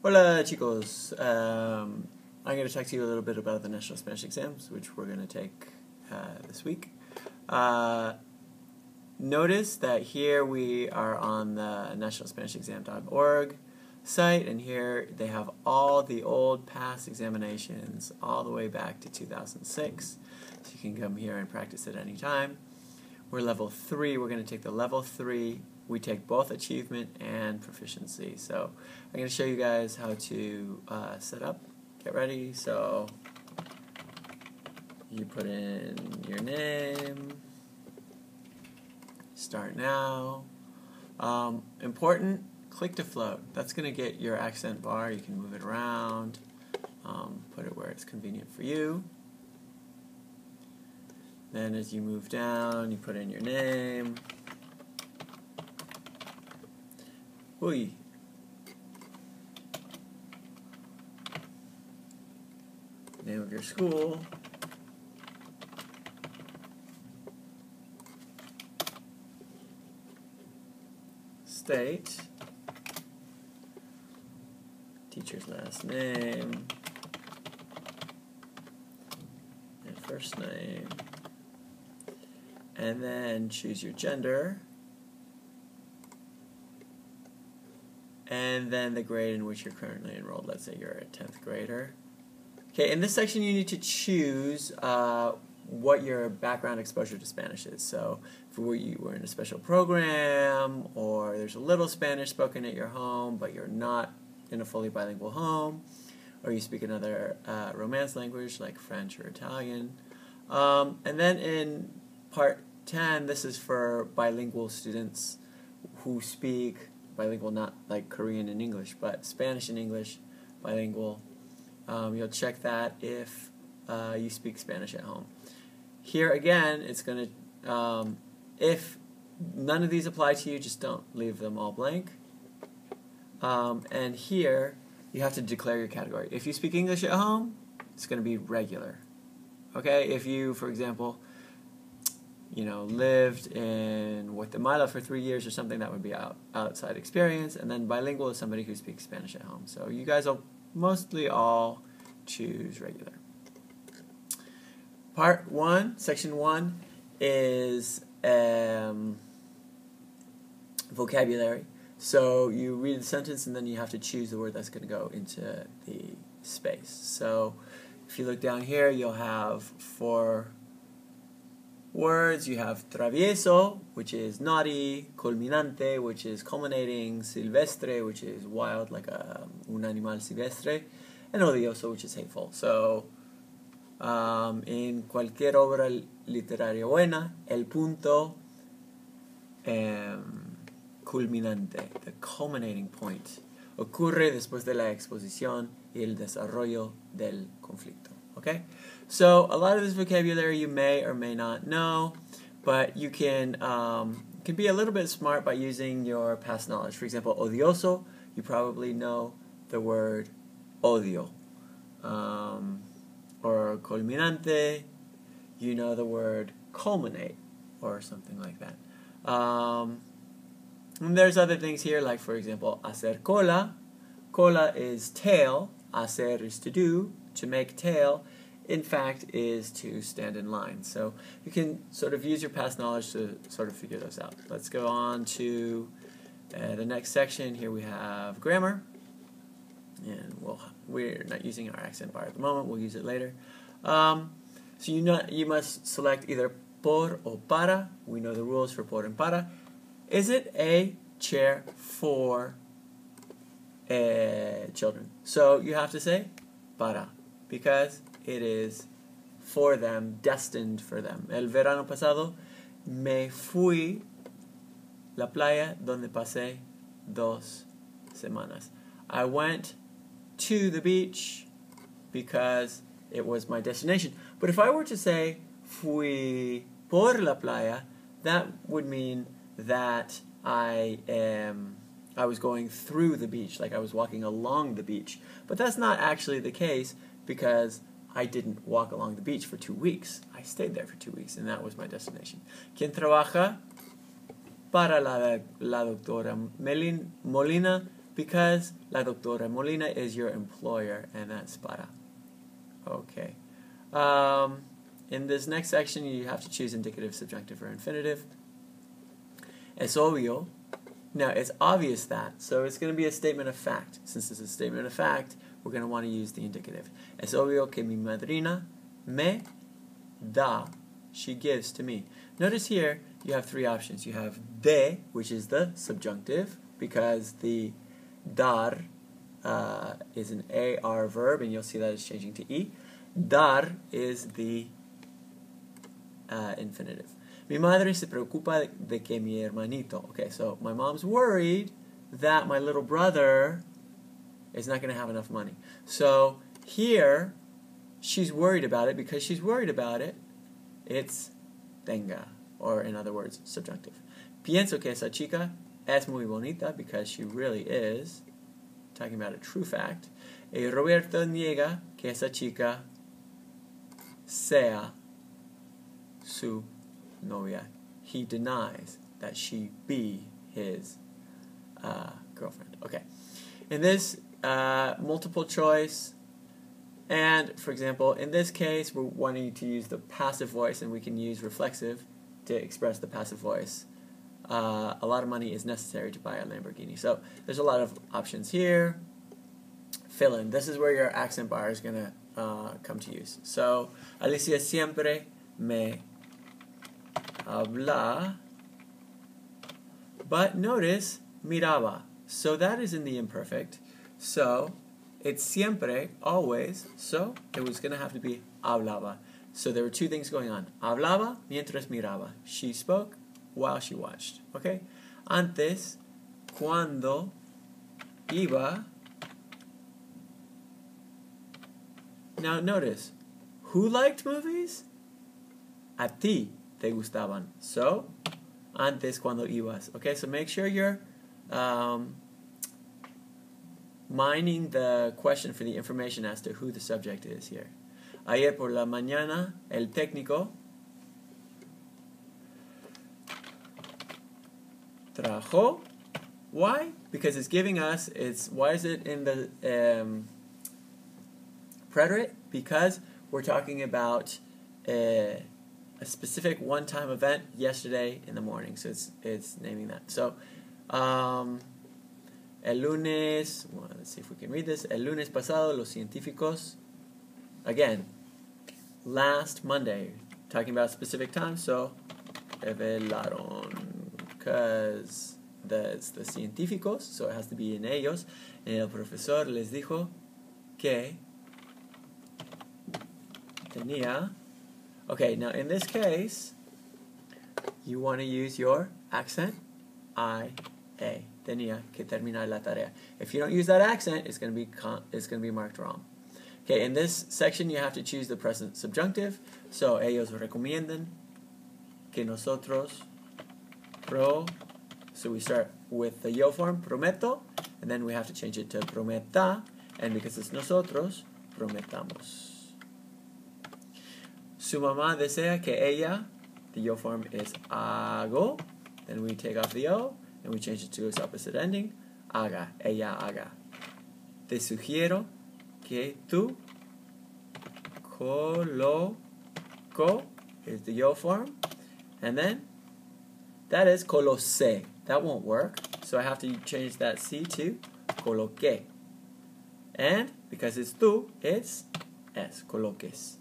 Hola chicos, I'm going to talk to you a little bit about the National Spanish exams, which we're going to take this week. Notice that here we are on the nationalspanishexam.org site, and here they have all the old past examinations all the way back to 2006, so you can come here and practice at any time. We're level 3, we're going to take the level 3. We take both achievement and proficiency. So I'm going to show you guys how to set up. Get ready. So you put in your name. Start now. Important, click to float. That's going to get your accent bar. You can move it around. Put it where it's convenient for you. Then as you move down, you put in your name. Uy. Name of your school. State. Teacher's last name. And first name. And then choose your gender. And then the grade in which you're currently enrolled. Let's say you're a 10th grader. Okay, in this section you need to choose what your background exposure to Spanish is. So if you were in a special program, or there's a little Spanish spoken at your home, but you're not in a fully bilingual home, or you speak another Romance language like French or Italian. And then in part 10, this is for bilingual students who speak bilingual, not like Korean and English, but Spanish and English, bilingual. You'll check that if you speak Spanish at home. Here again, it's going to, if none of these apply to you, just don't leave them all blank. And here, you have to declare your category. If you speak English at home, it's going to be regular. Okay, if you, for example, lived in Guatemala for 3 years or something, that would be outside experience. And then bilingual is somebody who speaks Spanish at home. So you guys will mostly all choose regular. Part 1, section 1 is vocabulary. So you read the sentence and then you have to choose the word that's going to go into the space. So if you look down here, you'll have 4 words. You have travieso, which is naughty, culminante, which is culminating, silvestre, which is wild, like un animal silvestre, and odioso, which is hateful. So, en cualquier obra literaria buena, el punto culminante, the culminating point, ocurre después de la exposición y el desarrollo del conflicto. Okay? So a lot of this vocabulary you may or may not know, but you can be a little bit smart by using your past knowledge. For example, odioso, you probably know the word odio. Or culminante, you know the word culminate, or something like that. And there's other things here, like for example, hacer cola. Cola is tail, hacer is to do, to make tail, in fact, is to stand in line. So you can sort of use your past knowledge to sort of figure those out. Let's go on to the next section. Here we have grammar. And we're not using our accent bar at the moment. We'll use it later. So you must select either por or para. We know the rules for por and para. Is it a chair for children? So you have to say para, because it is for them, destined for them. El verano pasado me fui la playa donde pasé 2 semanas. I went to the beach because it was my destination. But if I were to say fui por la playa, that would mean that I was going through the beach, like I was walking along the beach. But that's not actually the case, because I didn't walk along the beach for 2 weeks. I stayed there for 2 weeks, and that was my destination. ¿Quién trabaja para la doctora Molina Because la doctora Molina is your employer, and that's para. Okay. In this next section, you have to choose indicative, subjunctive, or infinitive. Es obvio. Now, it's obvious that, so it's going to be a statement of fact. Since it's a statement of fact, we're going to want to use the indicative. Es obvio que mi madrina me da. She gives to me. Notice here, you have three options. You have de, which is the subjunctive, because the dar is an AR verb, and you'll see that it's changing to E. Dar is the infinitive. Mi madre se preocupa de que mi hermanito. Okay, so my mom's worried that my little brother is not going to have enough money. So here, she's worried about it. Because she's worried about it, it's tenga, or in other words, subjunctive. Pienso que esa chica es muy bonita, because she really is, talking about a true fact. Y Roberto niega que esa chica sea su novia. He denies that she be his girlfriend. Okay. In this multiple choice, and for example, in this case, we're wanting to use the passive voice, and we can use reflexive to express the passive voice. A lot of money is necessary to buy a Lamborghini. So there's a lot of options here. Fill in. This is where your accent bar is going to come to use. So Alicia siempre me habla, but notice miraba. So that is in the imperfect. So it's siempre, always. So it was going to have to be hablaba. So there were two things going on. Hablaba mientras miraba. She spoke while she watched. Okay? Antes, cuando iba. Now notice, who liked movies? A ti te gustaban. So, antes cuando ibas. Okay, so make sure you're mining the question for the information as to who the subject is here. Ayer por la mañana, el técnico trajo. Why? Because it's giving us, why is it in the preterite? Because we're talking about a specific one-time event yesterday in the morning. So it's naming that. So, el lunes, well, let's see if we can read this. El lunes pasado, los científicos, again, last Monday, talking about a specific time, so revelaron, because it's the científicos, so it has to be in ellos. El profesor les dijo que tenía. Okay, now in this case, you want to use your accent. Tenía que terminar la tarea. If you don't use that accent, it's going to be marked wrong. Okay, in this section, you have to choose the present subjunctive. So ellos recomiendan que nosotros So we start with the yo form, prometo, and then we have to change it to prometa, and because it's nosotros, prometamos. Su mamá desea que ella, the yo form is hago, then we take off the o, and we change it to its opposite ending, haga, ella haga. Te sugiero que tú coloco is the yo form, and then that is coloque. That won't work, so I have to change that C to coloque. And because it's tú, it's es, coloques.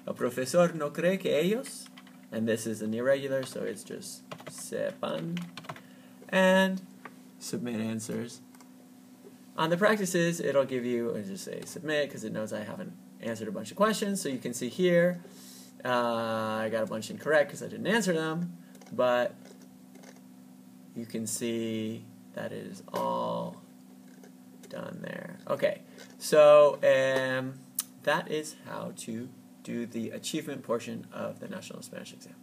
El profesor no cree que ellos, and this is an irregular, so it's just sepan, and submit answers. On the practices, it'll give you, and just say submit, because it knows I haven't answered a bunch of questions. So you can see here, I got a bunch incorrect because I didn't answer them, but you can see that it is all done there. Okay, so that is how to do the achievement portion of the National Spanish Exam.